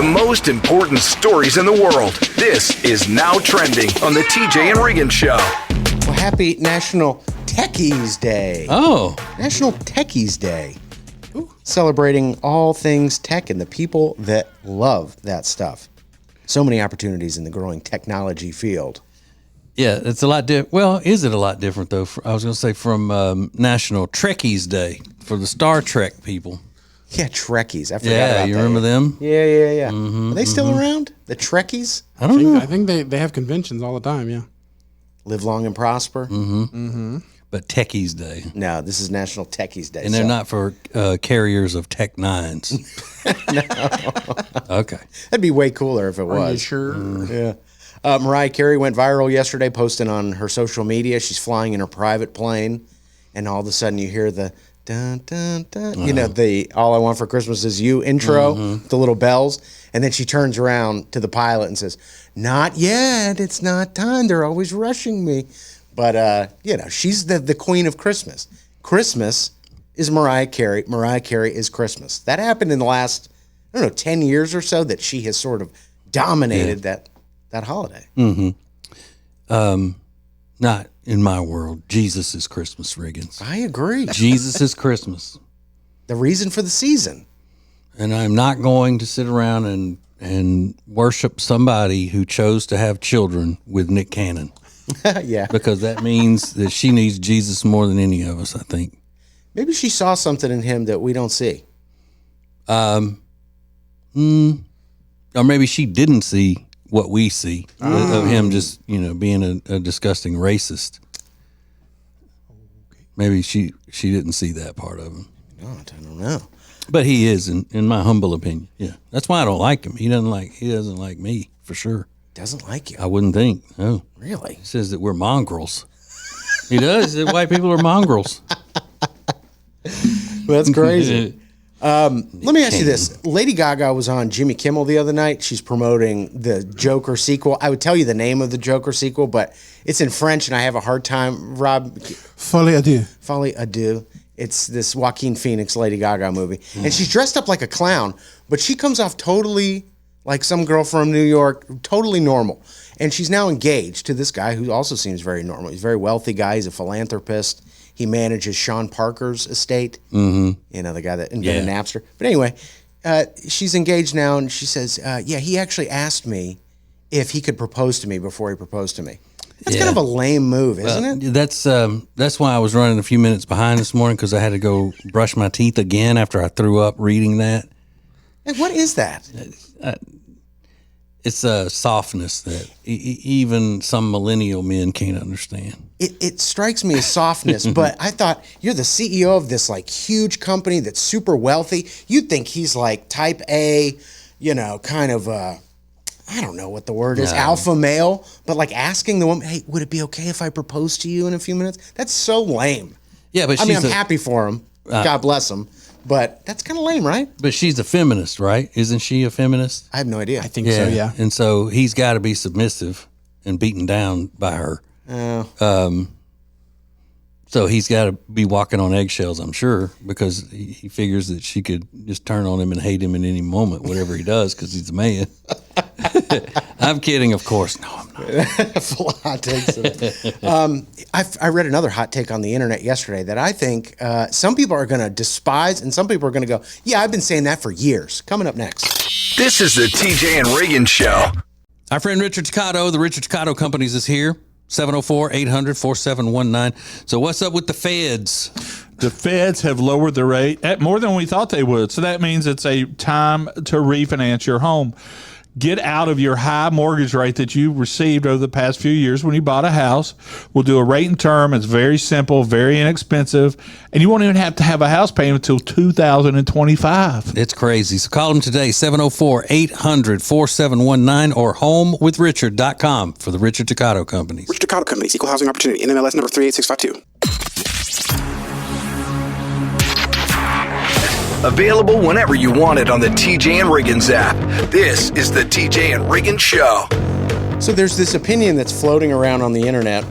The most important stories in the world. This is Now Trending on the TJ and Riggins Show. Well, happy National Techies Day. Oh. National Techies Day. Celebrating all things tech and the people that love that stuff. So many opportunities in the growing technology field. Yeah, it's a lot different. Well, is it a lot different, though? I was going to say from National Trekkies Day for the Star Trek people. Yeah, Trekkies. I forgot about that. Yeah, you remember them? Yeah. Are they still around? The Trekkies? I don't know. I think they have conventions all the time, yeah. Live long and prosper? But Techies Day. No, this is National Techies Day. And they're not for carriers of Tech 9s. No. Okay. That'd be way cooler if it was. Are you sure? Yeah. Mariah Carey went viral yesterday posting on her social media. She's flying in her private plane, and all of a sudden you hear the dun, dun, dun. You know, the All I Want for Christmas Is You intro, the little bells. And then she turns around to the pilot and says, "Not yet. It's not time. They're always rushing me." But, she's the queen of Christmas. Christmas is Mariah Carey. Mariah Carey is Christmas. That happened in the last, 10 years or so that she has sort of dominated that holiday. Not in my world. Jesus is Christmas, Riggins. I agree. Jesus is Christmas. The reason for the season. And I'm not going to sit around and worship somebody who chose to have children with Nick Cannon. Yeah. Because that means that she needs Jesus more than any of us, I think. Maybe she saw something in him that we don't see. Or maybe she didn't see what we see of him just, being a disgusting racist. Maybe she didn't see that part of him. I don't know. But he is, in my humble opinion. Yeah, that's why I don't like him. He doesn't like me for sure. Doesn't like you. I wouldn't think. No, Really? he says that we're mongrels. He does. That white people are mongrels. Well, that's crazy. Let me ask you this. Lady Gaga was on Jimmy Kimmel the other night. She's promoting the Joker sequel. I would tell you the name of the Joker sequel, but it's in French, and I have a hard time. Rob? Folie à deux. Folie à deux. It's this Joaquin Phoenix Lady Gaga movie. And she's dressed up like a clown, but she comes off totally like some girl from New York, totally normal. And she's now engaged to this guy who also seems very normal. He's a very wealthy guy. He's a philanthropist. He manages Sean Parker's estate. Mm-hmm. The guy that invented Napster. But anyway, she's engaged now, and she says, he actually asked me if he could propose to me before he proposed to me. That's kind of a lame move, isn't it? That's why I was running a few minutes behind this morning, because I had to go brush my teeth again after I threw up reading that. Hey, what is that? It's a softness that even some millennial men can't understand. It strikes me as softness, but I thought you're the CEO of this huge company that's super wealthy. You'd think he's like type A, kind of I don't know what the word is, alpha male, but asking the woman, "Hey, would it be okay if I propose to you in a few minutes?" That's so lame. Yeah, but I'm happy for him. God bless him. But that's kind of lame, right? But she's a feminist, right? Isn't she a feminist? I have no idea. I think so, yeah. And so he's got to be submissive and beaten down by her. Oh. So he's got to be walking on eggshells, I'm sure, because he figures that she could just turn on him and hate him in any moment, whatever he does, because he's a man. I'm kidding, of course. No, I'm not. Full hot takes. I read another hot take on the internet yesterday that I think some people are going to despise, and some people are going to go, "Yeah, I've been saying that for years." Coming up next. This is the TJ and Riggins Show. Our friend Richard Cicotto, the Richard Cicotto Companies, is here. 704-800-4719. So what's up with the feds? The feds have lowered the rate at more than we thought they would. So that means it's a time to refinance your home. Get out of your high mortgage rate that you received over the past few years when you bought a house. We'll do a rate and term. It's very simple, very inexpensive, and you won't even have to have a house payment until 2025. It's crazy. So call them today, 704-800-4719 or homewithrichard.com for the Richard Cicotto Companies. Richard Cicotto Companies, Equal Housing Opportunity, NMLS number 38652. Available whenever you want it on the TJ and Riggins app. This is the TJ and Riggins Show. So there's this opinion that's floating around on the internet,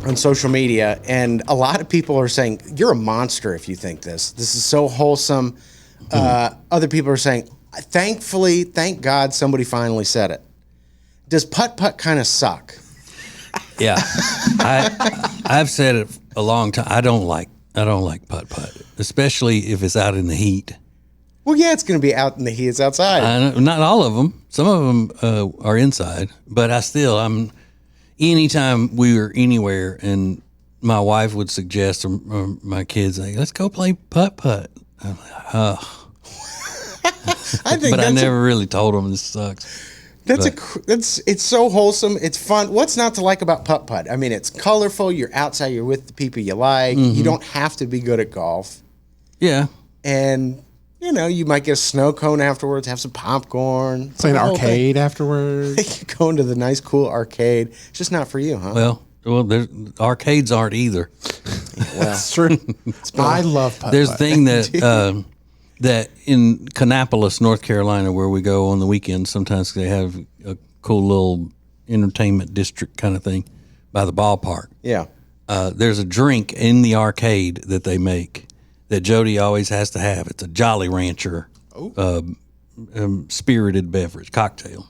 on social media, and a lot of people are saying, "You're a monster if you think this. This is so wholesome." Other people are saying, Thankfully, thank God somebody finally said it. Does putt-putt kind of suck? Yeah, I've said it a long time. I don't like putt-putt, especially if it's out in the heat. Well, yeah, it's going to be out in the heat. It's outside. Not all of them. Some of them are inside, but anytime we were anywhere and my wife would suggest, or my kids, like, let's go play putt-putt. I'm like, oh. I think but I never really told them this sucks. It's so wholesome. It's fun. What's not to like about putt-putt? I mean, it's colorful. You're outside. You're with the people you like. Mm-hmm. You don't have to be good at golf. Yeah. And, you might get a snow cone afterwards, have some popcorn. Play an arcade afterwards. You go into the nice, cool arcade. It's just not for you, huh? Well, arcades aren't either. That's true. I love putt-putt. There's a thing that that in Kannapolis, North Carolina, where we go on the weekends, sometimes they have a cool little entertainment district kind of thing by the ballpark. Yeah. There's a drink in the arcade that they make that Jody always has to have. It's a Jolly Rancher spirited beverage cocktail.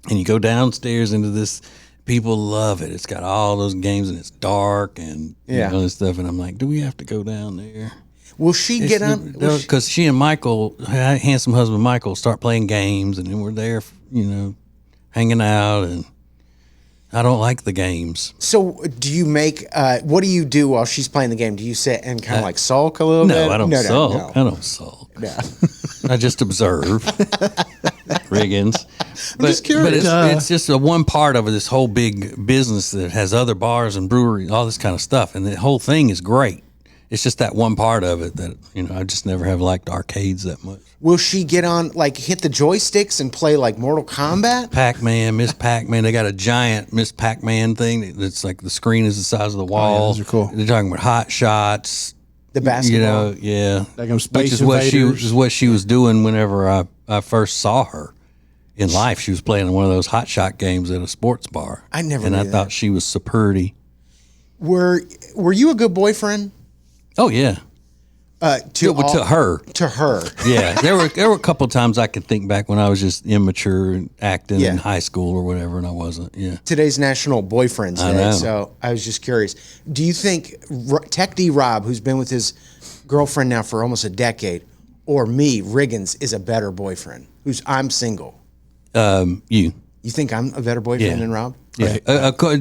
And you go downstairs into this. People love it. It's got all those games and it's dark and all this stuff. And I'm like, do we have to go down there? Will she get on? Because she and Michael, handsome husband Michael, start playing games, and then we're there, hanging out, and I don't like the games. So, do you make? What do you do while she's playing the game? Do you sit and kind of like sulk a little bit? No, I don't sulk. No. I don't sulk. No. I just observe. Riggins. I'm just curious. But it's just a one part of this whole big business that has other bars and breweries, all this kind of stuff, and the whole thing is great. It's just that one part of it that, I just never have liked arcades that much. Will she get on, hit the joysticks and play Mortal Kombat? Pac-Man, Miss Pac-Man. They got a giant Miss Pac-Man thing that's like the screen is the size of the wall. Oh, yeah, those are cool. They're talking about Hot Shots. The basketball. Yeah. Like Space Which Invaders. is what she was doing whenever I first saw her in life. She was playing one of those Hot Shot games at a sports bar. I never And knew I that. thought she was so pretty. Were you a good boyfriend? Oh, yeah. To her. To her. Yeah, there were a couple of times I could think back when I was just immature and acting in high school or whatever, and I wasn't. Yeah. Today's National Boyfriend's I Day, know. so I was just curious. Do you think Tech D Rob, who's been with his girlfriend now for almost a decade, or me, Riggins, is a better boyfriend? I'm single. You think I'm a better boyfriend than Rob? Yeah.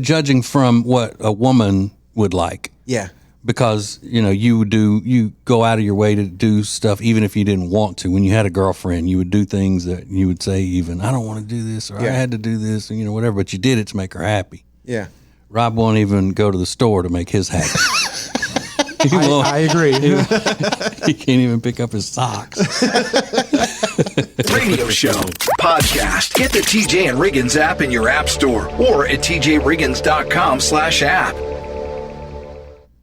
Judging from what a woman would like. Yeah. Because, you go out of your way to do stuff even if you didn't want to. When you had a girlfriend, you would do things that you would say even, I don't want to do this, or I had to do this, or, whatever, but you did it to make her happy. Yeah. Rob won't even go to the store to make his happy. I agree. He can't even pick up his socks. Radio show, podcast. Get the TJ and Riggins app in your app store or at tjriggins.com/app.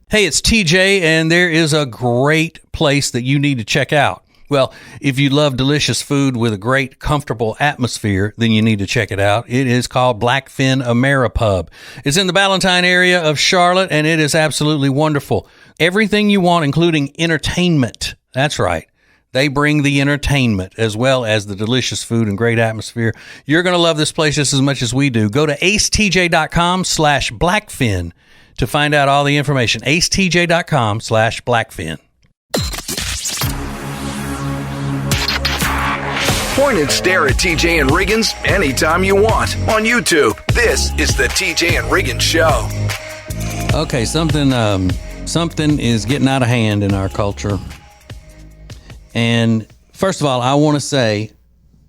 Hey, it's TJ, and there is a great place that you need to check out. Well, if you love delicious food with a great, comfortable atmosphere, then you need to check it out. It is called Blackfin Ameripub. It's in the Ballantyne area of Charlotte, and it is absolutely wonderful. Everything you want, including entertainment. That's right. They bring the entertainment as well as the delicious food and great atmosphere. You're going to love this place just as much as we do. Go to acetj.com/Blackfin to find out all the information. acetj.com/Blackfin. Point and stare at TJ and Riggins anytime you want on YouTube. This is the TJ and Riggins Show. Okay, something is getting out of hand in our culture. And first of all, I want to say,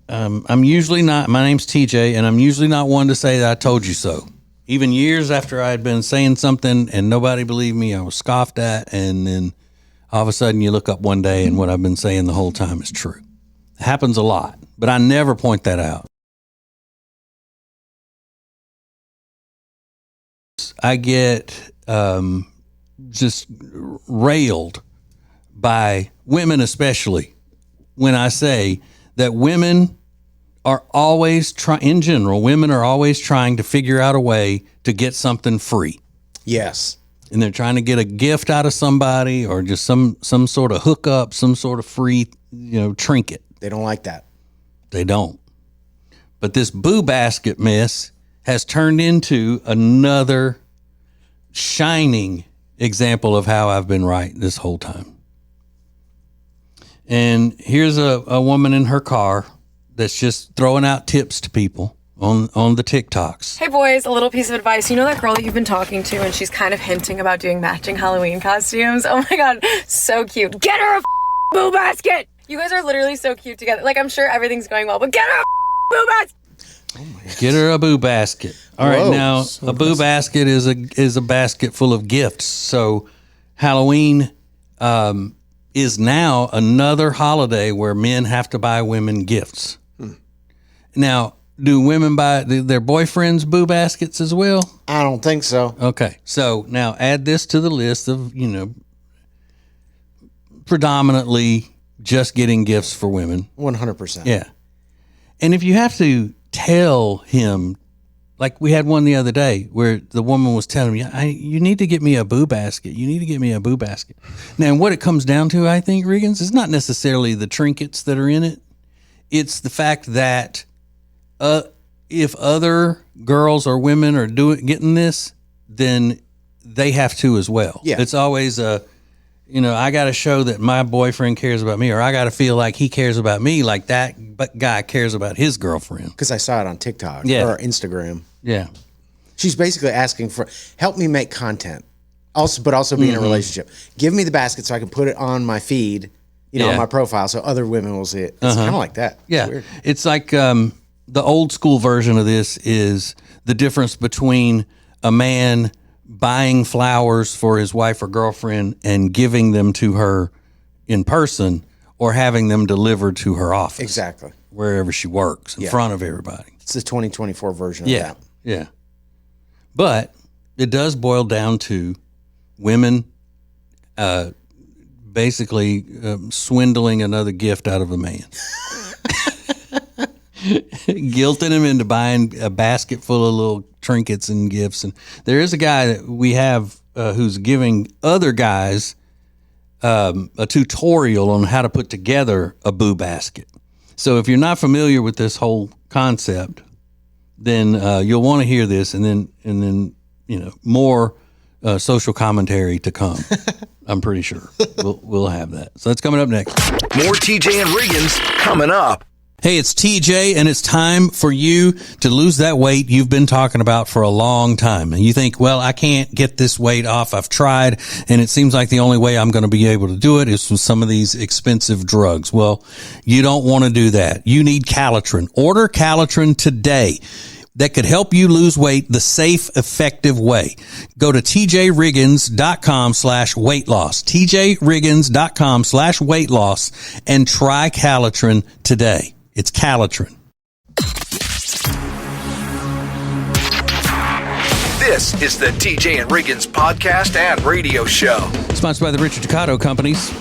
I'm usually not, my name's TJ, and I'm usually not one to say that I told you so. Even years after I had been saying something and nobody believed me, I was scoffed at, and then all of a sudden you look up one day and what I've been saying the whole time is true. It happens a lot, but I never point that out. I get just railed by women, especially when I say that women are always in general, women are always trying to figure out a way to get something free. Yes. And they're trying to get a gift out of somebody or just some sort of hookup, some sort of free, trinket. They don't like that. They don't. But this boo basket mess has turned into another shining example of how I've been right this whole time. And here's a woman in her car that's just throwing out tips to people on the TikToks. Hey boys, a little piece of advice. You know that girl that you've been talking to and she's kind of hinting about doing matching Halloween costumes? Oh my God, so cute. Get her a boo basket! You guys are literally so cute together. Like, I'm sure everything's going well, but get her a boo basket! Get her a boo basket. All right, now a boo basket is a basket full of gifts. So Halloween is now another holiday where men have to buy women gifts. Now, do women buy their boyfriends boo baskets as well? I don't think so. Okay, so now add this to the list of, predominantly just getting gifts for women. 100%. Yeah. And if you have to tell him, like we had one the other day where the woman was telling me, you need to get me a boo basket. You need to get me a boo basket. Now, what it comes down to, I think, Riggins, is not necessarily the trinkets that are in it. It's the fact that if other girls or women are getting this, then they have to as well. Yeah. It's always I got to show that my boyfriend cares about me, or I got to feel like he cares about me like that guy cares about his girlfriend. Because I saw it on TikTok or Instagram. Yeah. She's basically asking for, help me make content, but also be in a relationship. Give me the basket so I can put it on my feed, on my profile, so other women will see it. It's kind of like that. Yeah. It's like the old school version of this is the difference between a man buying flowers for his wife or girlfriend and giving them to her in person, or having them delivered to her office. Exactly. Wherever she works, in front of everybody. It's the 2024 version of that. Yeah. But it does boil down to women basically swindling another gift out of a man. Guilting him into buying a basket full of little trinkets and gifts. And there is a guy that we have who's giving other guys a tutorial on how to put together a boo basket. So if you're not familiar with this whole concept, then you'll want to hear this, and then more social commentary to come. I'm pretty sure we'll have that. So that's coming up next. More TJ and Riggins coming up. Hey, it's TJ, and it's time for you to lose that weight you've been talking about for a long time. And you think, well, I can't get this weight off. I've tried, and it seems like the only way I'm going to be able to do it is with some of these expensive drugs. Well, you don't want to do that. You need Calotren. Order Calotren today. That could help you lose weight the safe, effective way. Go to tjriggins.com/weight loss. tjriggins.com/weight loss and try Calotren today. It's Calotren. This is the TJ and Riggins podcast and radio show. Sponsored by the Richard Ducato Companies.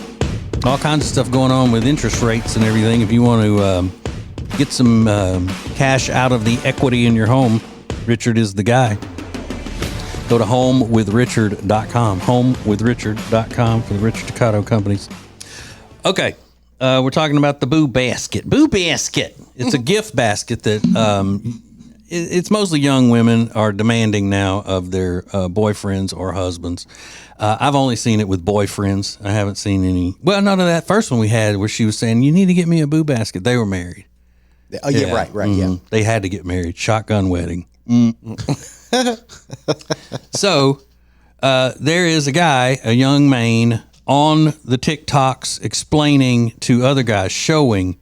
All kinds of stuff going on with interest rates and everything. If you want to get some cash out of the equity in your home, Richard is the guy. Go to homewithrichard.com. Homewithrichard.com for the Richard Ducato Companies. Okay. We're talking about the boo basket. Boo basket. It's a gift basket that it's mostly young women are demanding now of their boyfriends or husbands. I've only seen it with boyfriends. I haven't seen any. Well, none of that first one we had where she was saying, you need to get me a boo basket. They were married. Oh, yeah, right, yeah. They had to get married. Shotgun wedding. So there is a guy, a young man, on the TikToks explaining to other guys, showing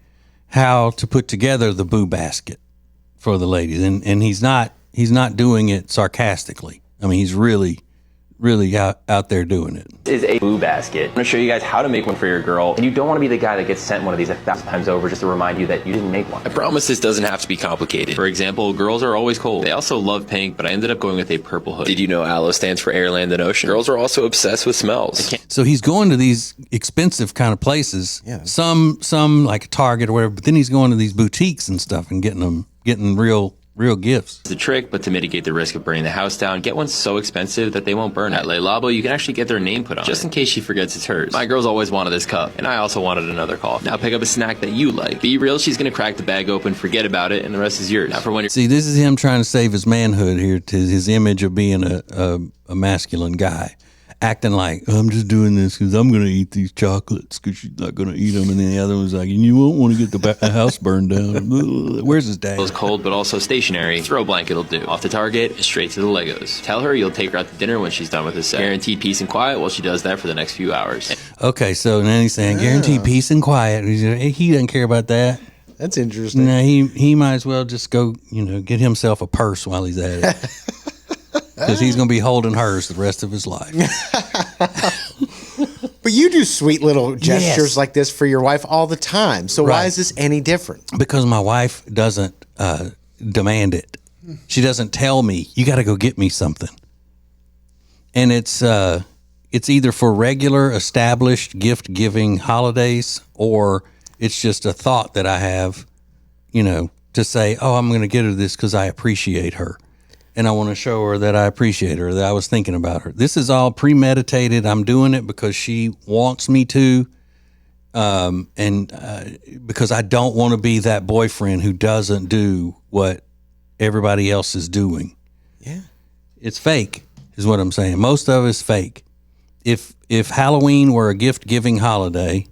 how to put together the boo basket for the ladies. And he's not doing it sarcastically. I mean, he's really out there doing it. This is a boo basket. I'm going to show you guys how to make one for your girl. And you don't want to be the guy that gets sent one of these 1,000 times over just to remind you that you didn't make one. I promise this doesn't have to be complicated. For example, girls are always cold. They also love pink, but I ended up going with a purple hood. Did you know aloe stands for air, land, and ocean? Girls are also obsessed with smells. So he's going to these expensive kind of places. Yeah. Some like Target or whatever, but then he's going to these boutiques and stuff and getting real real gifts. It's a trick, but to mitigate the risk of burning the house down, get one so expensive that they won't burn. At Le Labo, you can actually get their name put on just in case she forgets it's hers. My girl's always wanted this cup, and I also wanted another coffee. Now pick up a snack that you like. Be real, she's gonna crack the bag open, forget about it, and the rest is yours. Now for when you're... See, this is him trying to save his manhood here, to his image of being a masculine guy. Acting like, I'm just doing this because I'm going to eat these chocolates because she's not going to eat them. And then the other one's like, and you won't want to get the house burned down. Where's his dad? It's cold, but also stationary. Throw a blanket will do. Off the target, straight to the Legos. Tell her you'll take her out to dinner when she's done with this set. Guaranteed peace and quiet while she does that for the next few hours. Okay, so then he's saying, guaranteed peace and quiet. He doesn't care about that. That's interesting. No, he might as well just go, get himself a purse while he's at it. Because he's going to be holding hers the rest of his life. But you do sweet little gestures like this for your wife all the time. So why is this any different? Because my wife doesn't demand it. She doesn't tell me, you got to go get me something. And it's either for regular, established, gift-giving holidays, or it's just a thought that I have, to say, oh, I'm going to get her this because I appreciate her. And I want to show her that I appreciate her, that I was thinking about her. This is all premeditated. I'm doing it because she wants me to, and because I don't want to be that boyfriend who doesn't do what everybody else is doing. Yeah. It's fake, is what I'm saying. Most of it's fake. If Halloween were a gift-giving holiday,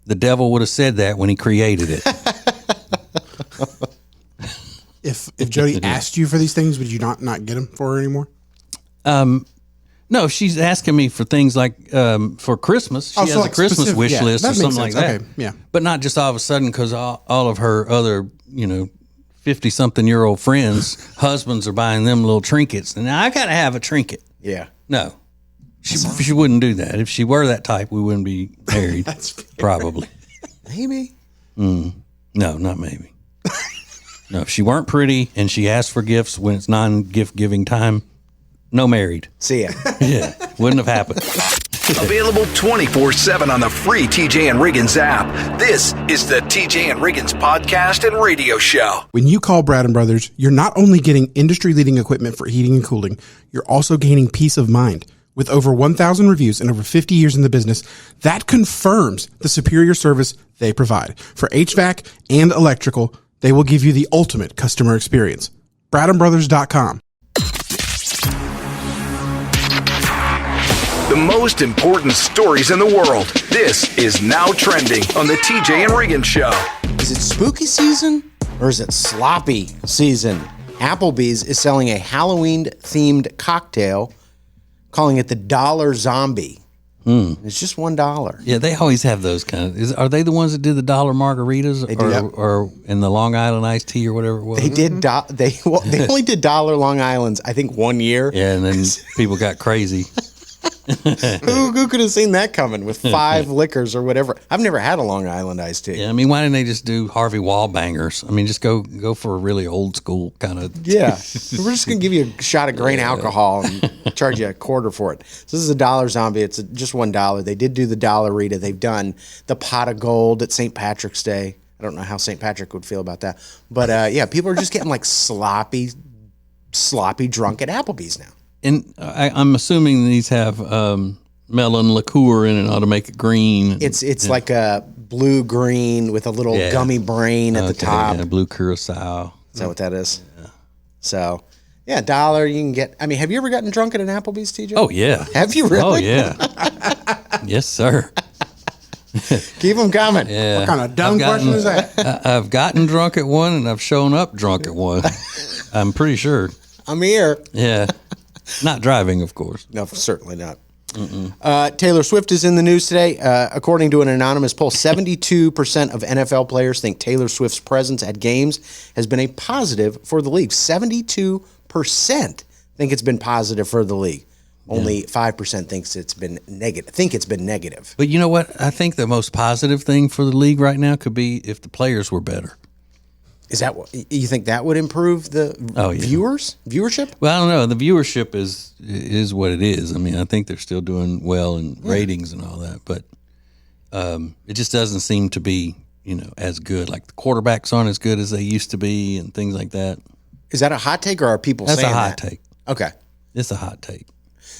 the devil would have said that when he created it. If Jody asked you for these things, would you not get them for her anymore? No, she's asking me for things like for Christmas. She has a Christmas wish list or something like that. Okay, yeah. But not just all of a sudden because all of her other, 50-something-year-old friends' husbands are buying them little trinkets. And I got to have a trinket. Yeah. No. She wouldn't do that. If she were that type, we wouldn't be married. Probably. Maybe. No, not maybe. No, if she weren't pretty and she asked for gifts when it's non-gift giving time, no married. See ya. Yeah, wouldn't have happened. Available 24/7 on the free TJ and Riggins app. This is the TJ and Riggins podcast and radio show. When you call Brad and Brothers, you're not only getting industry-leading equipment for heating and cooling, you're also gaining peace of mind. With over 1,000 reviews and over 50 years in the business, that confirms the superior service they provide. For HVAC and electrical, they will give you the ultimate customer experience. BradandBrothers.com. The most important stories in the world. This is Now Trending on the TJ and Riggins Show. Is it spooky season or is it sloppy season? Applebee's is selling a Halloween-themed cocktail, calling it the Dollar Zombie. It's just $1. Yeah, they always have those kind of. Are they the ones that did the dollar margaritas, or in the Long Island iced tea or whatever it was? They did. They only did dollar Long Islands, I think, 1 year. Yeah, and then people got crazy. Who could have seen that coming with 5 liquors or whatever? I've never had a Long Island iced tea. Yeah, I mean, why didn't they just do Harvey Wallbangers? I mean, just go for a really old school kind of. Yeah, we're just gonna give you a shot of grain alcohol and charge you $0.25 for it. So this is a Dollar Zombie. It's just $1. They did do the Dollarita. They've done the Pot of Gold at St. Patrick's Day. I don't know how St. Patrick would feel about that, but yeah, people are just getting like sloppy drunk at Applebee's now. And I'm assuming these have melon liqueur in it, ought to make it green. It's like a blue-green with a little gummy brain at the top. Yeah, blue curacao. Is that what that is? Yeah. So, yeah, $1 you can get. I mean, have you ever gotten drunk at an Applebee's, TJ? Oh, yeah. Have you really? Oh, yeah. Yes, sir. Keep them coming. Yeah. What kind of dumb question is that? I've gotten drunk at one, and I've shown up drunk at one. I'm pretty sure. I'm here. Yeah. Not driving, of course. No, certainly not. Taylor Swift is in the news today. According to an anonymous poll, 72% of NFL players think Taylor Swift's presence at games has been a positive for the league. 72% think it's been positive for the league. Only 5% thinks it's been negative. But you know what? I think the most positive thing for the league right now could be if the players were better. Is that what you think that would improve the viewership? Well, I don't know. The viewership is what it is. I mean, I think they're still doing well in ratings and all that, but it just doesn't seem to be, as good. Like the quarterbacks aren't as good as they used to be and things like that. Is that a hot take, or are people That's saying a hot that? take. Okay. It's a hot take.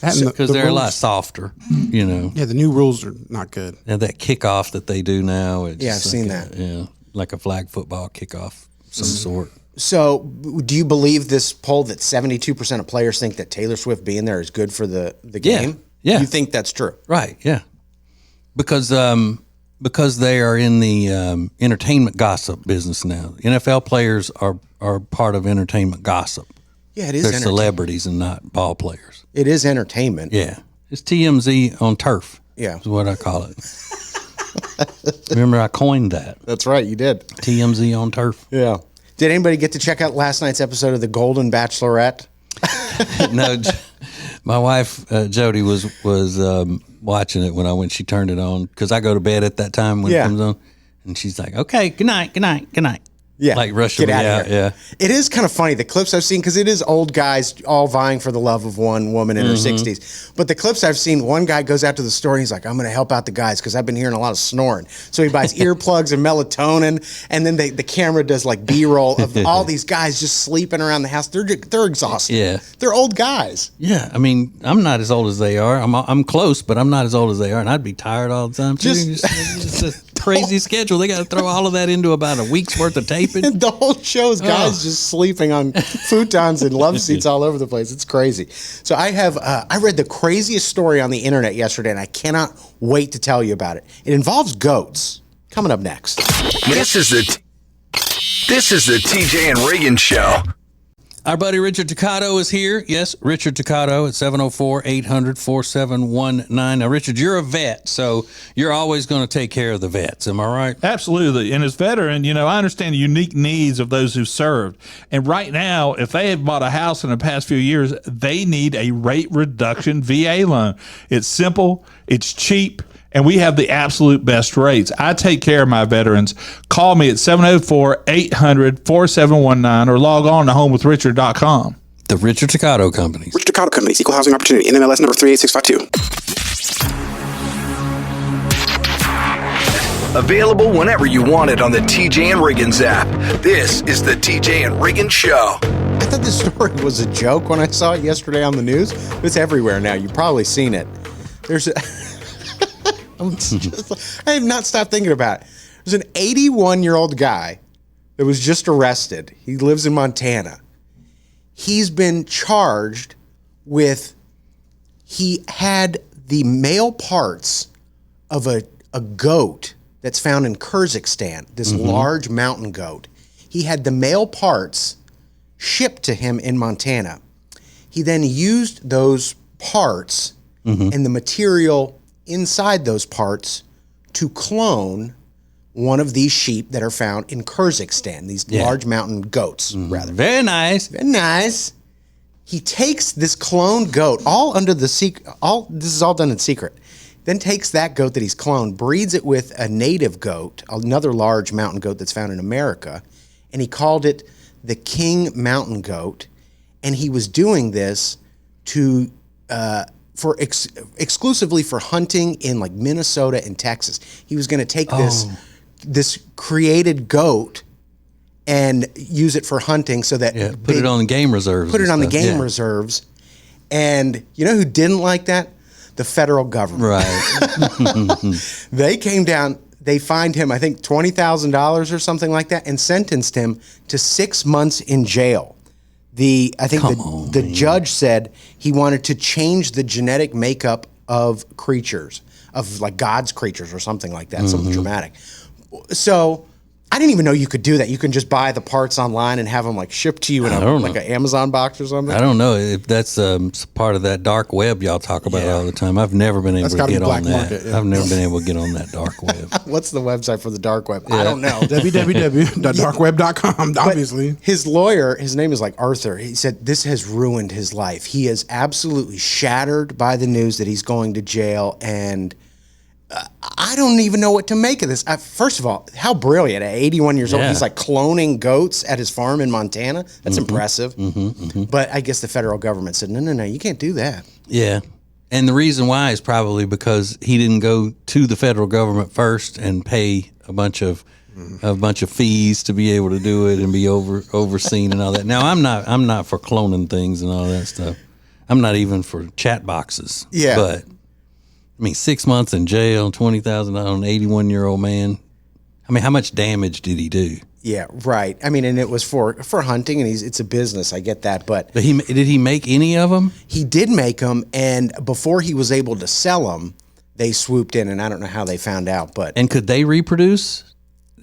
Because They're a lot softer, you know. Yeah, the new rules are not good. And that kickoff that they do now. It's Yeah, I've just seen like that. Yeah, like a flag football kickoff of some sort. So, do you believe this poll that 72% of players think that Taylor Swift being there is good for the game? Yeah. You think that's true? Right, yeah. Because they are in the entertainment gossip business now. NFL players are part of entertainment gossip. Yeah, it is. They're entertainment. celebrities and not ball players. It is entertainment. Yeah. It's TMZ on turf. Yeah. Is what I call it. Remember, I coined that. That's right, you did. TMZ on turf. Yeah. Did anybody get to check out last night's episode of The Golden Bachelorette? No, my wife Jody was watching it when she turned it on, because I go to bed at that time when it comes on, and she's like, "Okay, good night, good night, good night." Yeah, like rushing me out. Yeah, it is kind of funny, the clips I've seen, because it is old guys all vying for the love of one woman in her 60s. But the clips I've seen, one guy goes out to the store and he's like, "I'm going to help out the guys because I've been hearing a lot of snoring." So he buys earplugs and melatonin, and then the camera does like B-roll of all these guys just sleeping around the house. They're exhausted. Yeah, they're old guys. Yeah, I mean, I'm not as old as they are. I'm close, but I'm not as old as they are, and I'd be tired all the time too. Just a crazy schedule. They got to throw all of that into about a week's worth of taping. The whole show is guys just sleeping on futons and love seats all over the place. It's crazy. So I read the craziest story on the internet yesterday, and I cannot wait to tell you about it. It involves goats. Coming up next. This is the TJ and Riggins Show. Our buddy Richard Toccato is here. Yes, Richard Toccato at 704-800-4719. Now, Richard, you're a vet, so you're always going to take care of the vets. Am I right? Absolutely. And as veteran, I understand the unique needs of those who served. And right now, if they have bought a house in the past few years, they need a rate reduction VA loan. It's simple, it's cheap, and we have the absolute best rates. I take care of my veterans. Call me at 704-800-4719 or log on to homewithrichard.com. The Richard Toccato Company. Richard Toccato Company, Equal Housing Opportunity, NMLS number 38652. Available whenever you want it on the TJ and Riggins app. This is the TJ and Riggins Show. I thought this story was a joke when I saw it yesterday on the news. It's everywhere now. You've probably seen it. I have not stopped thinking about it. There's an 81-year-old guy that was just arrested. He lives in Montana. He's been charged with, he had the male parts of a goat that's found in Kyrgyzstan, this large mountain goat. He had the male parts shipped to him in Montana. He then used those parts and the material inside those parts to clone one of these sheep that are found in Kyrgyzstan, these large mountain goats, rather. Very nice. Very nice. He takes this cloned goat, all under the secret, this is all done in secret, then takes that goat that he's cloned, breeds it with a native goat, another large mountain goat that's found in America, and he called it the King Mountain Goat, and he was doing this to exclusively for hunting in like Minnesota and Texas. He was going to take this created goat and use it for hunting, so that put it on the game reserves. Put it on the game reserves. And you know who didn't like that? The federal government. Right. They came down. They fined him, I think, $20,000 or something like that, and sentenced him to 6 months in jail. The judge said he wanted to change the genetic makeup of creatures, of like God's creatures or something like that, something dramatic. So I didn't even know you could do that. You can just buy the parts online and have them like shipped to you in an Amazon box or something. I don't know if that's part of that dark web y'all talk about all the time. I've never been able to get on that. Market, I've never been able to get on that dark web. What's the website for the dark web? I don't know. www.darkweb.com, obviously. But his lawyer, his name is like Arthur. He said this has ruined his life. He is absolutely shattered by the news that he's going to jail, and I don't even know what to make of this. First of all, how brilliant. At 81 years old, he's like cloning goats at his farm in Montana. That's impressive. But I guess the federal government said, no, you can't do that. Yeah. And the reason why is probably because he didn't go to the federal government first and pay a bunch of a bunch of fees to be able to do it and be overseen and all that. Now I'm not for cloning things and all that stuff. I'm not even for chat boxes. Yeah. But I mean, 6 months in jail, $20,000 on an 81-year-old man. I mean, how much damage did he do? Yeah, right. I mean, and it was for hunting, and it's a business. I get that, but did he make any of them? He did make them, and before he was able to sell them, they swooped in, and I don't know how they found out. But and could they reproduce?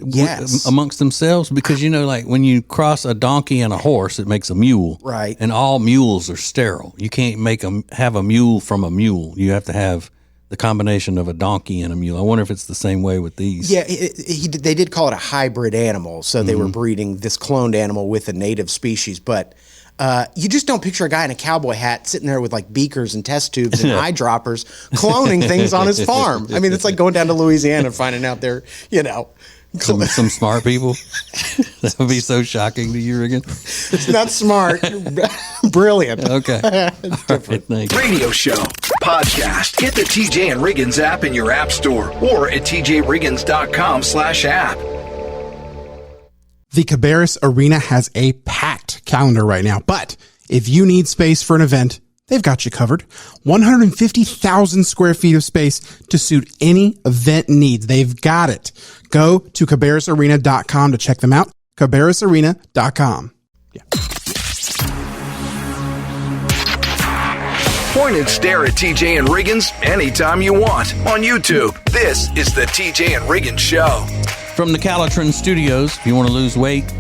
Yes, amongst themselves, because like when you cross a donkey and a horse, it makes a mule, right? And all mules are sterile. You can't have a mule from a mule. You have to have the combination of a donkey and a mule. I wonder if it's the same way with these. Yeah, they did call it a hybrid animal, so they were breeding this cloned animal with a native species. But you just don't picture a guy in a cowboy hat sitting there with like beakers and test tubes and eyedroppers cloning things on his farm. I mean, it's like going down to Louisiana and finding out they're, some smart people. That would be so shocking to you, Riggins. It's not smart, brilliant. Okay. Right, radio show, podcast. Get the TJ and Riggins app in your app store or at tjriggins.com/app. The Cabarrus Arena has a packed calendar right now, but if you need space for an event, they've got you covered. 150,000 square feet of space to suit any event needs. They've got it. Go to cabarrusarena.com to check them out. cabarrusarena.com. Yeah. Point and stare at TJ and Riggins anytime you want on YouTube. This is the TJ and Riggins Show. From the Calotren studios, if you want to lose weight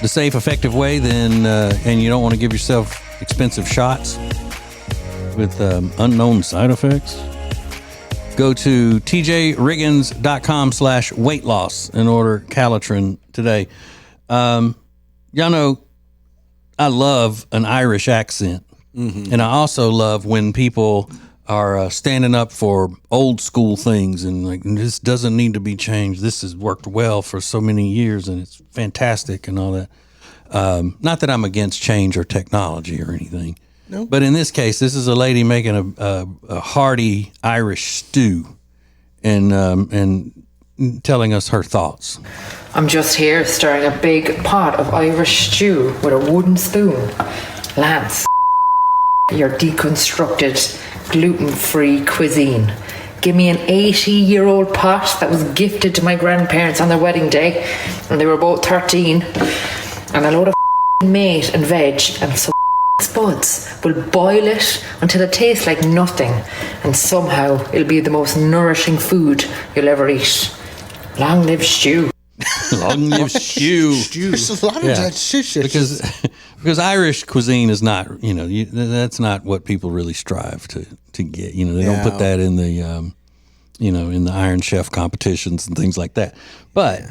the safe, effective way, then and you don't want to give yourself expensive shots with unknown side effects, go to tjriggins.com/weight loss and order Calotren today. Y'all know I love an Irish accent. Mm-hmm. And I also love when people are standing up for old school things and like, this doesn't need to be changed. This has worked well for so many years and it's fantastic and all that. Not that I'm against change or technology or anything. Nope. But in this case, this is a lady making a hearty Irish stew and telling us her thoughts. I'm just here stirring a big pot of Irish stew with a wooden spoon. Lance, your deconstructed, gluten-free cuisine. Give me an 80-year-old pot that was gifted to my grandparents on their wedding day, and they were both 13, and a load of meat and veg and some spuds. We'll boil it until it tastes like nothing, and somehow it'll be the most nourishing food you'll ever eat. Long live stew. Long live stew. There's a lot of that shit. Because Irish cuisine is not, that's not what people really strive to get. They don't put that in the, in the Iron Chef competitions and things like that. But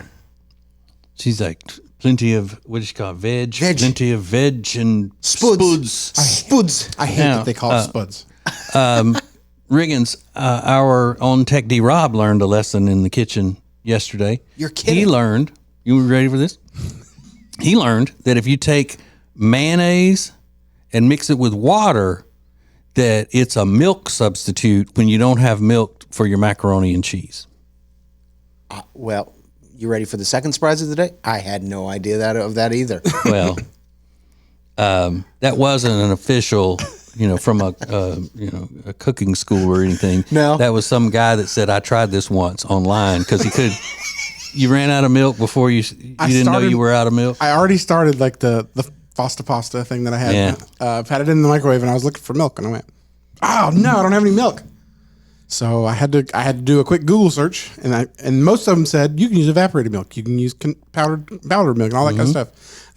she's like, plenty of, what do you call it, veg? Plenty of veg and spuds. Spuds. I hate that they call it spuds. Riggins, our own Tech D Rob learned a lesson in the kitchen yesterday. You're kidding. He learned, you ready for this? He learned that if you take mayonnaise and mix it with water, that it's a milk substitute when you don't have milk for your macaroni and cheese. Well, you ready for the second surprise of the day? I had no idea of that either. Well, that wasn't an official, from a cooking school or anything. No, that was some guy that said, I tried this once online because he could. You ran out of milk before you didn't know you were out of milk. I already started like the pasta thing that I had. Yeah. I've had it in the microwave and I was looking for milk and I went, oh no, I don't have any milk. So I had to do a quick Google search and most of them said you can use evaporated milk, you can use powdered milk and all that kind of stuff.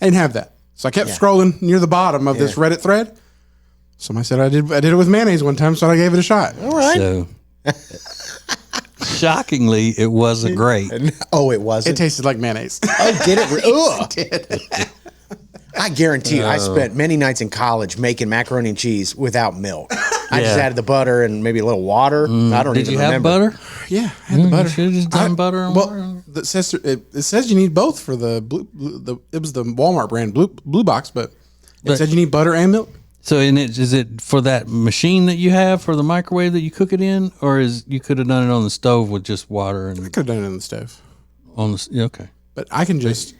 I didn't have that, so I kept scrolling near the bottom of this Reddit thread. Somebody said I did it with mayonnaise one time, so I gave it a shot. All right. So shockingly, it wasn't great. Oh, it wasn't. It tasted like mayonnaise. Oh, did it? It did. I guarantee you, I spent many nights in college making macaroni and cheese without milk. I just added the butter and maybe a little water. I don't Did even you remember. have butter? Yeah, I had the butter. You should have just done butter and water. It says you need both for the it was the Walmart brand blue box, but it said you need butter and milk. So is it for that machine that you have for the microwave that you cook it in, or you could have done it on the stove with just water? And I could have done it on the stove. On the okay. But I can just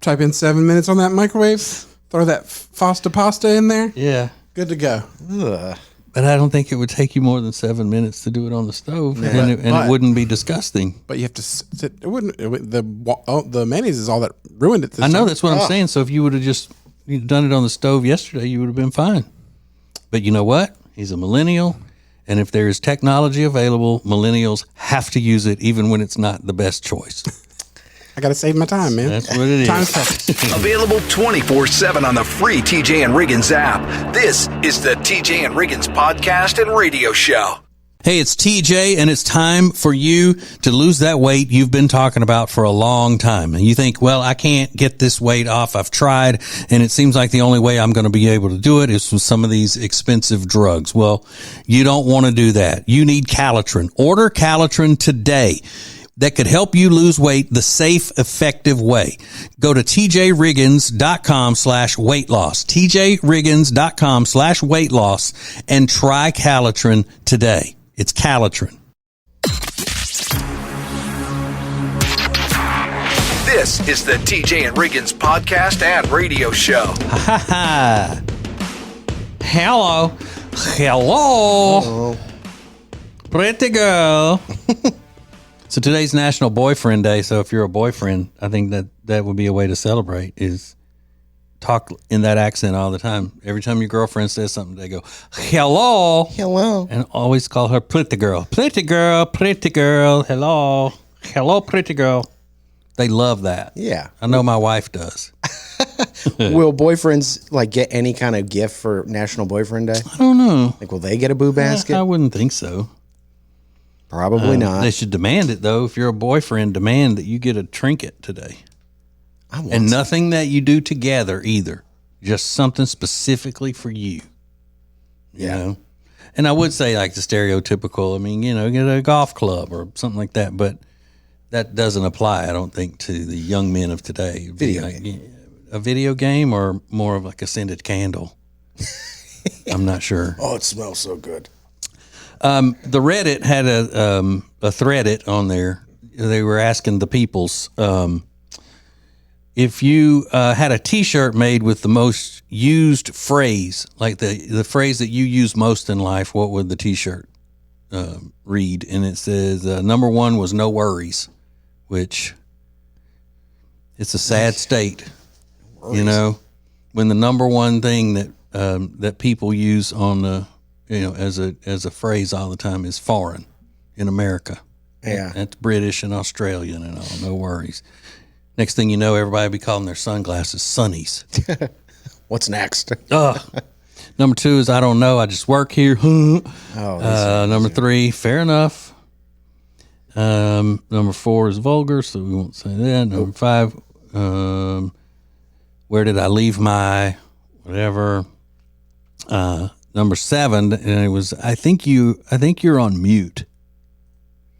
type in 7 minutes on that microwave, throw that Fosta pasta in there. Yeah. Good to go. Ugh. But I don't think it would take you more than 7 minutes to do it on the stove, and it wouldn't be disgusting. But you have to sit. It wouldn't. The mayonnaise is all that ruined it. I know, that's what I'm saying. So if you would have just done it on the stove yesterday, you would have been fine. But you know what? He's a millennial, and if there is technology available, millennials have to use it, even when it's not the best choice. I got to save my time, man. That's what it is. Time's precious. Available 24/7 on the free TJ and Riggins app. This is the TJ and Riggins podcast and radio show. Hey, it's TJ, and it's time for you to lose that weight you've been talking about for a long time. And you think, well, I can't get this weight off. I've tried, and it seems like the only way I'm going to be able to do it is with some of these expensive drugs. Well, you don't want to do that. You need Calotren. Order Calotren today. That could help you lose weight the safe, effective way. Go to tjriggins.com/weight loss. tjriggins.com/weight loss and try Calotren today. It's Calotren. This is the TJ and Riggins podcast and radio show. Ha ha. Hello. Hello. Pretty girl. So today's National Boyfriend Day. So if you're a boyfriend, I think that would be a way to celebrate, is talk in that accent all the time. Every time your girlfriend says something, they go, hello. Hello. And always call her pretty girl. Pretty girl, pretty girl, hello. Hello, pretty girl. They love that. Yeah. I know my wife does. Will boyfriends like get any kind of gift for National Boyfriend Day? I don't know. Like, will they get a boo basket? I wouldn't think so. Probably not. They should demand it, though. If you're a boyfriend, demand that you get a trinket today. And nothing that you do together either. Just something specifically for you. You know? And I would say like the stereotypical, I mean, get a golf club or something like that. But that doesn't apply, I don't think, to the young men of today. A video game or more of like a scented candle. I'm not sure. Oh, it smells so good. The Reddit had a thread on there. They were asking the peoples if you had a T-shirt made with the most used phrase, like the phrase that you use most in life, what would the T-shirt read? And it says number one was "no worries," which it's a sad state. When the number one thing that people use on the as a phrase all the time is foreign in America. Yeah. That's British and Australian and all, no worries. Next thing you know, everybody be calling their sunglasses sunnies. What's next? Number two is I don't know, I just work here. Number three, fair enough. Number four is vulgar, so we won't say that. Number five, where did I leave my whatever? Number seven, and it was I think you're on mute.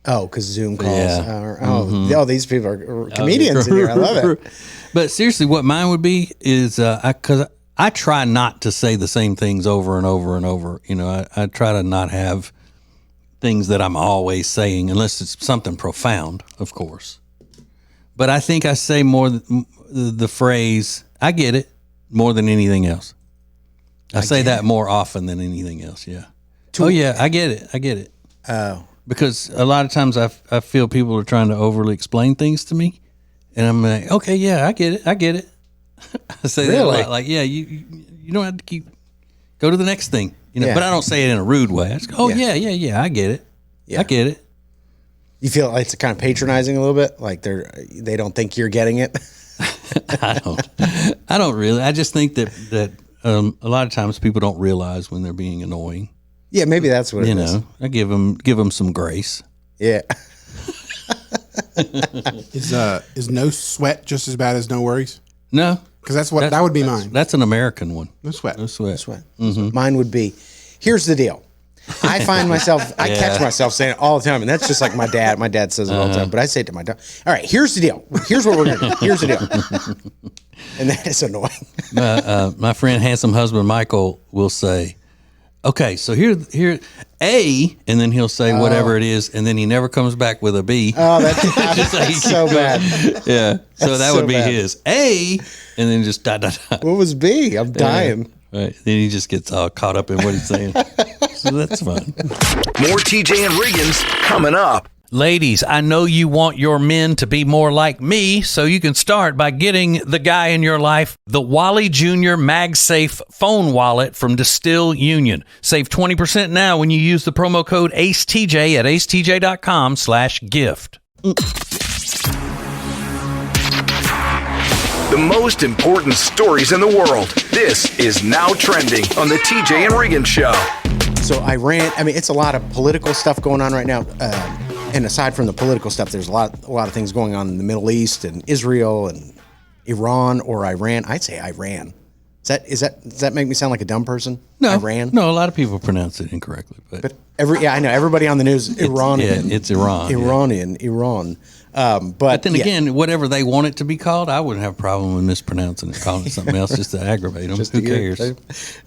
Oh, because Zoom calls. Yeah. These people are comedians in here. I love it. But seriously, what mine would be is because I try not to say the same things over and over and over. I try to not have things that I'm always saying, unless it's something profound, of course. But I think I say more the phrase "I get it" more than anything else. I say that more often than anything else. Yeah. I get it. I get it. Oh. Because a lot of times I feel people are trying to overly explain things to me, and I'm like, okay, yeah, I get it. I get it. I say that a lot. Like, yeah, you don't have to go to the next thing, But I don't say it in a rude way. I just go, yeah, I get it. Yeah. I get it. You feel like it's kind of patronizing a little bit, like they don't think you're getting it. I don't really. I just think that a lot of times people don't realize when they're being annoying. Yeah, maybe that's what it is. I give them some grace. Yeah. Is no sweat just as bad as no worries? No, because that would be mine. That's an American one. No sweat. No sweat. No sweat. Mm-hmm. Mine would be. Here's the deal. I find myself, I catch myself saying it all the time, and that's just like my dad. My dad says it all the time, but I say it to my dad. All right, here's the deal. Here's what we're going to do. Here's the deal. And that is annoying. My friend, handsome husband Michael, will say, Okay, so here, A, and then he'll say whatever it is, and then he never comes back with a B. Oh, that's so bad. Yeah, so that would be bad. his A, and then just dot, dot, dot. What was B? I'm dying. Right, then he just gets all caught up in what he's saying. So that's fun. More TJ and Riggins coming up. Ladies, I know you want your men to be more like me, so you can start by getting the guy in your life the Wally Jr. MagSafe phone wallet from Distill Union. Save 20% now when you use the promo code ACETJ at acetj.com/gift. The most important stories in the world. This is Now Trending on the TJ and Riggins Show. So Iran, I mean, it's a lot of political stuff going on right now. And aside from the political stuff, there's a lot of things going on in the Middle East and Israel and Iran or Iran. I'd say Iran. Does that make me sound like a dumb person? No, Iran. No, a lot of people pronounce it incorrectly, but I know everybody on the news Iranian. It's Iran. Iran. But then again, whatever they want it to be called, I wouldn't have a problem with mispronouncing it, calling it something else just to aggravate them. Who cares?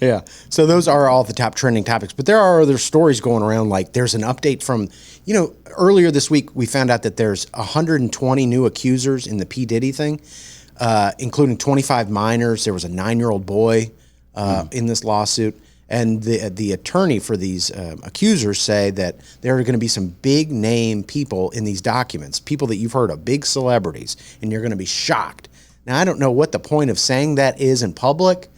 Yeah. So those are all the top trending topics. But there are other stories going around. Like there's an update from, earlier this week we found out that there's 120 new accusers in the P. Diddy thing, including 25 minors. There was a 9-year-old boy in this lawsuit. And the attorney for these accusers say that there are going to be some big name people in these documents, people that you've heard of, big celebrities, and you're going to be shocked. Now, I don't know what the point of saying that is in public.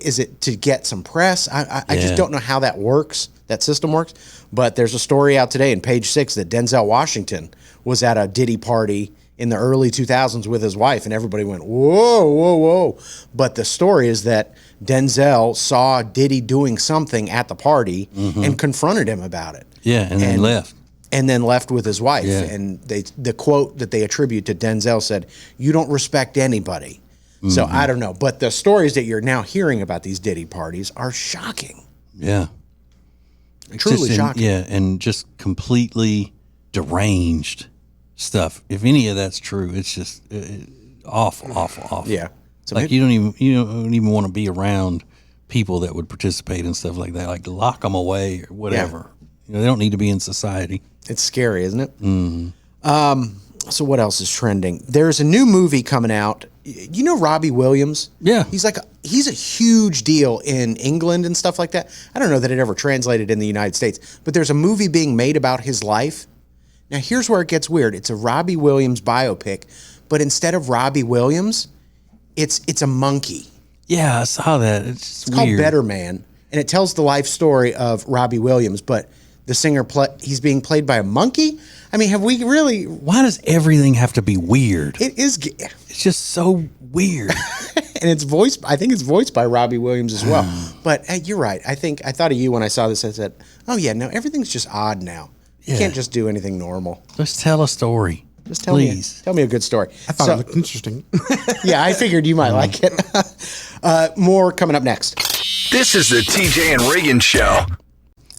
Is it to get some press? I just don't know how that works, that system works. But there's a story out today in Page 6 that Denzel Washington was at a Diddy party in the early 2000s with his wife, and everybody went, whoa, whoa, whoa. But the story is that Denzel saw Diddy doing something at the party and confronted him about it. Yeah, and then left. And then left with his wife. Yeah. And the quote that they attribute to Denzel said, "You don't respect anybody." So I don't know. But the stories that you're now hearing about these Diddy parties are shocking. Yeah. Truly shocking. Yeah, and just completely deranged stuff. If any of that's true, it's just awful. Yeah. So like you don't even want to be around people that would participate in stuff like that. Like lock them away or whatever. Yeah. They don't need to be in society. It's scary, isn't it? So what else is trending? There's a new movie coming out. You know Robbie Williams? Yeah. He's a huge deal in England and stuff like that. I don't know that it ever translated in the United States, but there's a movie being made about his life. Now here's where it gets weird. It's a Robbie Williams biopic, but instead of Robbie Williams, it's a monkey. Yeah, I saw that. It's called Better Man, and it tells the life story of Robbie Williams, but the singer, he's being played by a monkey? I mean, have we really... Why does everything have to be weird? It is... It's just so weird. And I think it's voiced by Robbie Williams as well. But you're right. I thought of you when I saw this. I said, oh yeah, no, everything's just odd now. You can't just do anything normal. Just tell a story. Just tell me a good story. I thought it looked interesting. Yeah, I figured you might like it. More coming up next. This is the TJ and Riggins Show.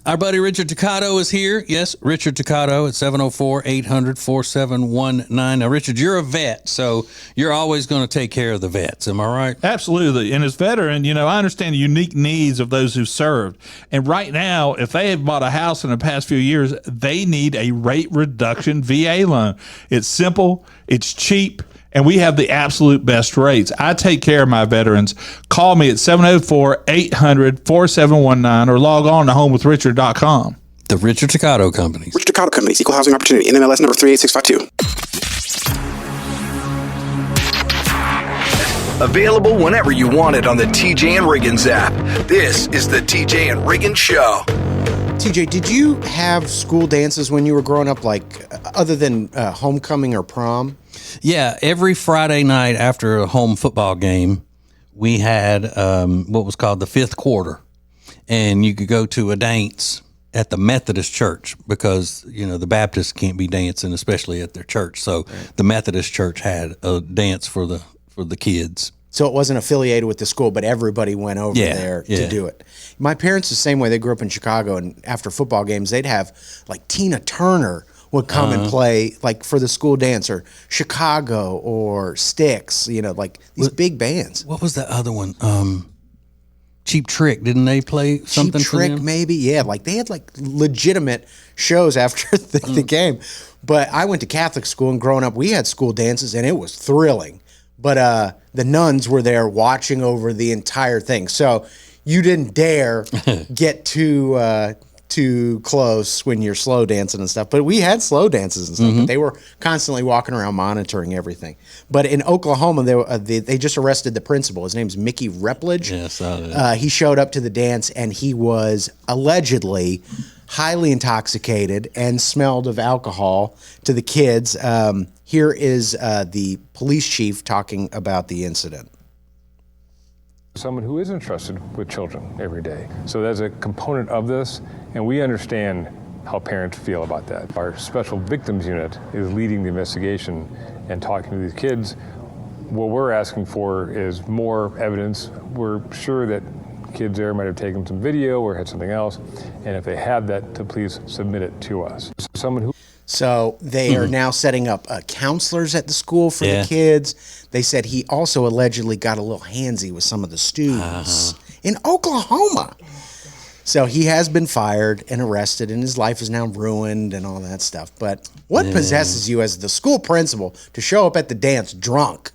Our buddy Richard Toccato is here. Yes, Richard Toccato at 704-800-4719. Now, Richard, you're a vet, so you're always going to take care of the vets. Am I right? Absolutely. And as veteran, I understand the unique needs of those who served. And right now, if they have bought a house in the past few years, they need a rate reduction VA loan. It's simple, it's cheap, and we have the absolute best rates. I take care of my veterans. Call me at 704-800-4719 or log on to homewithrichard.com. The Richard Toccato Company. Richard Toccato Company, Equal Housing Opportunity, NMLS number 38652. Available whenever you want it on the TJ and Riggins app. This is the TJ and Riggins Show. TJ, did you have school dances when you were growing up, like other than homecoming or prom? Yeah, every Friday night after a home football game, we had what was called the fifth quarter. And you could go to a dance at the Methodist church because, the Baptists can't be dancing, especially at their church. So the Methodist church had a dance for the kids. So it wasn't affiliated with the school, but everybody went over there to do it. My parents, the same way. They grew up in Chicago, and after football games, they'd have like Tina Turner would come and play like for the school dance, or Chicago or Styx, like these big bands. What was that other one? Cheap Trick, didn't they play something Cheap Trick, for them? maybe. Yeah, like they had like legitimate shows after the game. But I went to Catholic school, and growing up, we had school dances, and it was thrilling. But the nuns were there watching over the entire thing, so you didn't dare get too close when you're slow dancing and stuff. But we had slow dances and stuff. But they were constantly walking around monitoring everything. But in Oklahoma, they just arrested the principal. His name's Mickey Repledge. Yeah, I saw that. He showed up to the dance, and he was allegedly highly intoxicated and smelled of alcohol to the kids. Here is the police chief talking about the incident. Someone who is entrusted with children every day. So there's a component of this, and we understand how parents feel about that. Our special victims unit is leading the investigation and talking to these kids. What we're asking for is more evidence. We're sure that kids there might have taken some video or had something else, and if they have that, to please submit it to us. So they are now setting up counselors at the school for the kids. They said he also allegedly got a little handsy with some of the students in Oklahoma. So he has been fired and arrested, and his life is now ruined and all that stuff. But what possesses you as the school principal to show up at the dance drunk?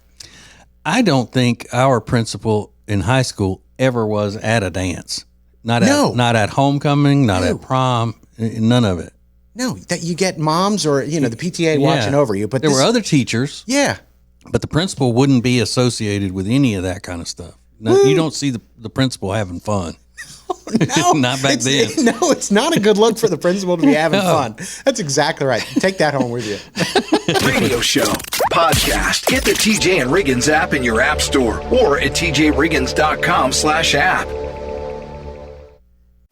I don't think our principal in high school ever was at a dance. Not at homecoming, not at prom, none of it. No, that you get moms or, the PTA watching over you. But there were other teachers. Yeah. But the principal wouldn't be associated with any of that kind of stuff. No, you don't see the principal having fun. No, not back then. No, it's not a good look for the principal to be having fun. That's exactly right. Take that home with you. Radio show, podcast. Get the TJ and Riggins app in your app store or at tjriggins.com/app.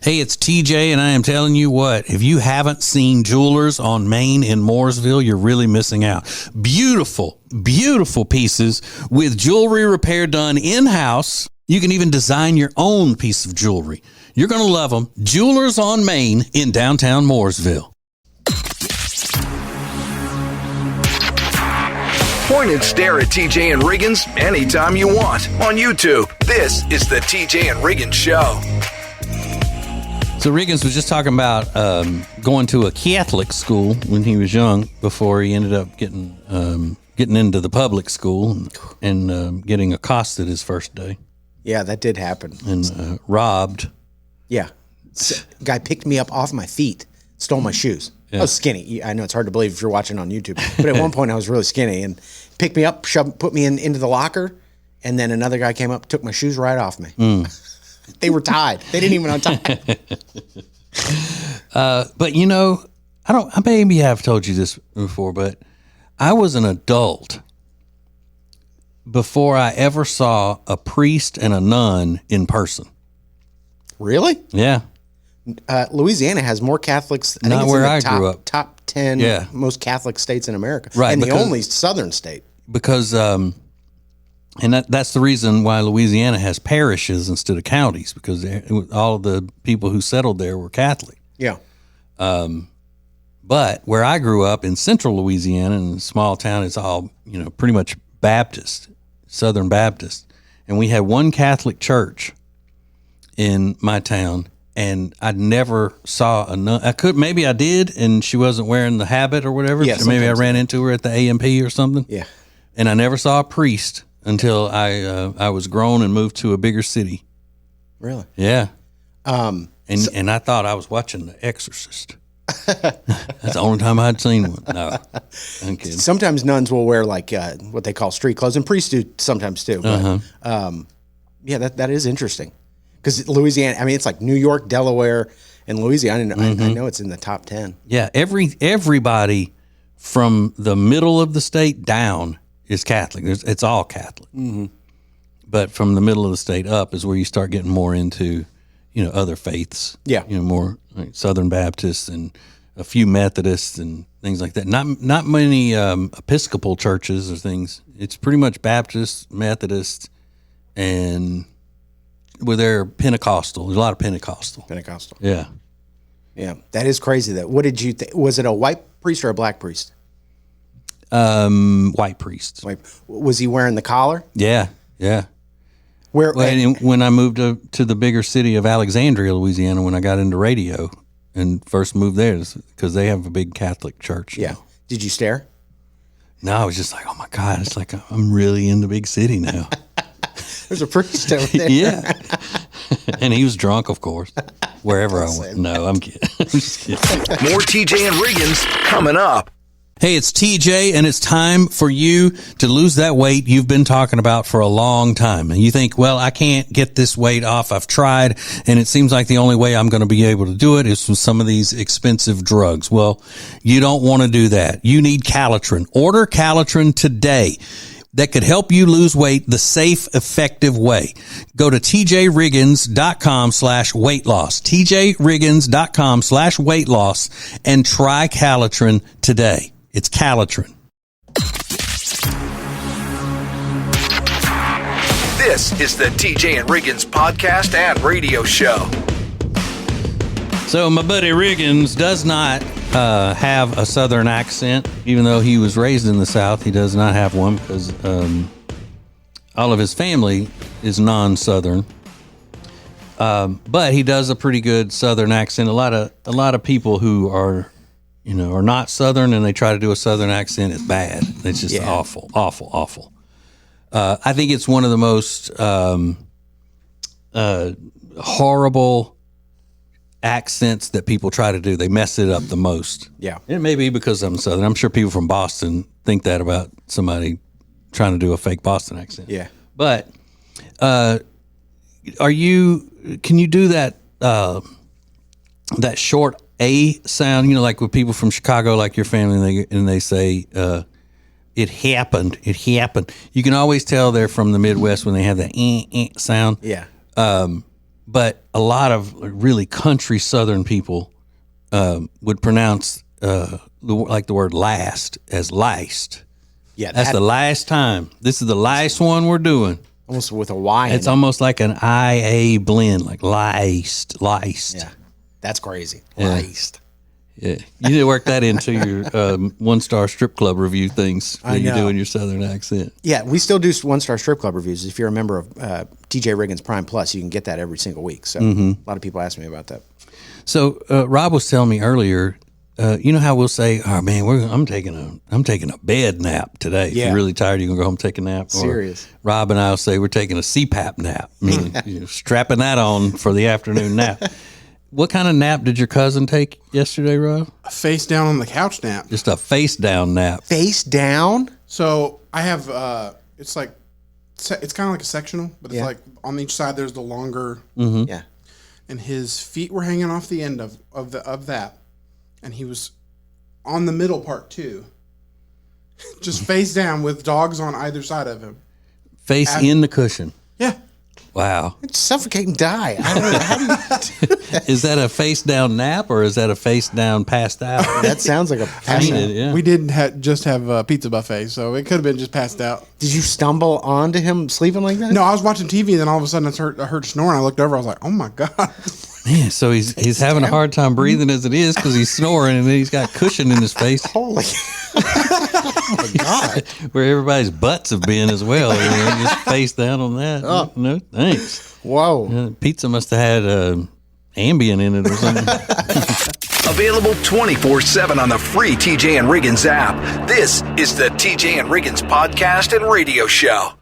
Hey, it's TJ, and I am telling you what, if you haven't seen Jewelers on Main in Mooresville, you're really missing out. Beautiful, beautiful pieces with jewelry repair done in-house. You can even design your own piece of jewelry. You're going to love them. Jewelers on Main in downtown Mooresville. Point and stare at TJ and Riggins anytime you want on YouTube. This is the TJ and Riggins Show. So Riggins was just talking about going to a Catholic school when he was young before he ended up getting into the public school and getting accosted his first day. Yeah, that did happen. And robbed. Yeah. Guy picked me up off my feet, stole my shoes. I was skinny. I know it's hard to believe if you're watching on YouTube, but at one point I was really skinny, and picked me up, put me into the locker, and then another guy came up, took my shoes right off me. They were tied. They didn't even untie. But I maybe have told you this before, but I was an adult before I ever saw a priest and a nun in person. Really? Yeah. Louisiana has more Catholics. I think Not it's where in the I top, grew up. Top 10 most Catholic states in America. Right. And the only southern state. Because, and that's the reason why Louisiana has parishes instead of counties, because all of the people who settled there were Catholic. Yeah. But where I grew up in central Louisiana, in a small town, it's all, pretty much Baptist, Southern Baptist. And we had one Catholic church in my town, and I never saw a nun. Maybe I did, and she wasn't wearing the habit or whatever. Yeah, so maybe I ran into her at the AMP or something. Yeah. And I never saw a priest until I was grown and moved to a bigger city. Really? Yeah. And I thought I was watching The Exorcist. That's the only time I'd seen one. No, I'm kidding. Sometimes nuns will wear like what they call street clothes, and priests do sometimes too. But, yeah, that is interesting. Because Louisiana, it's like New York, Delaware, and Louisiana. I know it's in the top 10. Yeah, everybody from the middle of the state down is Catholic. It's all Catholic. Mm-hmm. But from the middle of the state up is where you start getting more into, other faiths. Yeah. More like Southern Baptists and a few Methodists and things like that. Not many Episcopal churches or things. It's pretty much Baptist, Methodist, and they're Pentecostal. There's a lot of Pentecostal. Yeah. Yeah. That is crazy, though. What did you think? Was it a white priest or a black priest? White priest. Was he wearing the collar? Yeah. Yeah. When I moved to the bigger city of Alexandria, Louisiana, when I got into radio and first moved there, because they have a big Catholic church. Yeah. Did you stare? No, I was just like, oh my God, it's like I'm really in the big city now. There's a priest over there. Yeah. And he was drunk, of course, wherever I went. No, I'm kidding. I'm just kidding. More TJ and Riggins coming up. Hey, it's TJ, and it's time for you to lose that weight you've been talking about for a long time. And you think, well, I can't get this weight off. I've tried, and it seems like the only way I'm going to be able to do it is with some of these expensive drugs. Well, you don't want to do that. You need Calotren. Order Calotren today. That could help you lose weight the safe, effective way. Go to tjriggins.com/weight loss. tjriggins.com/weight loss and try Calotren today. It's Calotren. This is the TJ and Riggins podcast and radio show. So my buddy Riggins does not have a Southern accent, even though he was raised in the South. He does not have one because all of his family is non-Southern. But he does a pretty good Southern accent. A lot of people who are not Southern and they try to do a Southern accent, it's bad. It's just awful. I think it's one of the most horrible accents that people try to do. They mess it up the most. Yeah. It may be because I'm Southern. I'm sure people from Boston think that about somebody trying to do a fake Boston accent. Yeah. But can you do that that short A sound, like with people from Chicago, like your family, and they say it happened. You can always tell they're from the Midwest when they have that sound. Yeah. But a lot of really country Southern people would pronounce the word last as last. Yeah, that's the last time. This is the last one we're doing. Almost with a Y. It's almost like an IA blend, like laced. Yeah, that's crazy. Laced. Yeah, you need to work that into your one-star strip club review things where you do in your Southern accent. Yeah, we still do one-star strip club reviews. If you're a member of TJ Riggins Prime Plus, you can get that every single week. So a lot of people ask me about that. So Rob was telling me earlier, you know how we'll say, "Oh man, I'm taking a bed nap today." Yeah. If you're really tired, you can go home and take a nap. Serious. Or Rob and I will say we're taking a CPAP nap, strapping that on for the afternoon nap. What kind of nap did your cousin take yesterday, Rob? A face down on the couch nap. Just a face down nap. Face down? So I have, it's kind of like a sectional, but it's like on each side there's the longer. Mm-hmm. Yeah. And his feet were hanging off the end of that, and he was on the middle part too, just face down with dogs on either side of him. Face in the cushion. Yeah. Wow. It's suffocate and die. I don't know. How do you do that? Is that a face down nap or is that a face down passed out? That sounds like a passed out. Yeah. We did just have a pizza buffet, so it could have been just passed out. Did you stumble onto him sleeping like that? No, I was watching TV, and then all of a sudden I heard snoring. I looked over. I was like, "Oh my god!" Man, so he's having a hard time breathing as it is because he's snoring and then he's got cushion in his face. Holy! Oh my god! Where everybody's butts have been as well. Just face down on that. Oh. No thanks. Whoa! Pizza must have had Ambien in it or something. Available 24/7 on the free TJ and Riggins app. This is the TJ and Riggins podcast and radio show.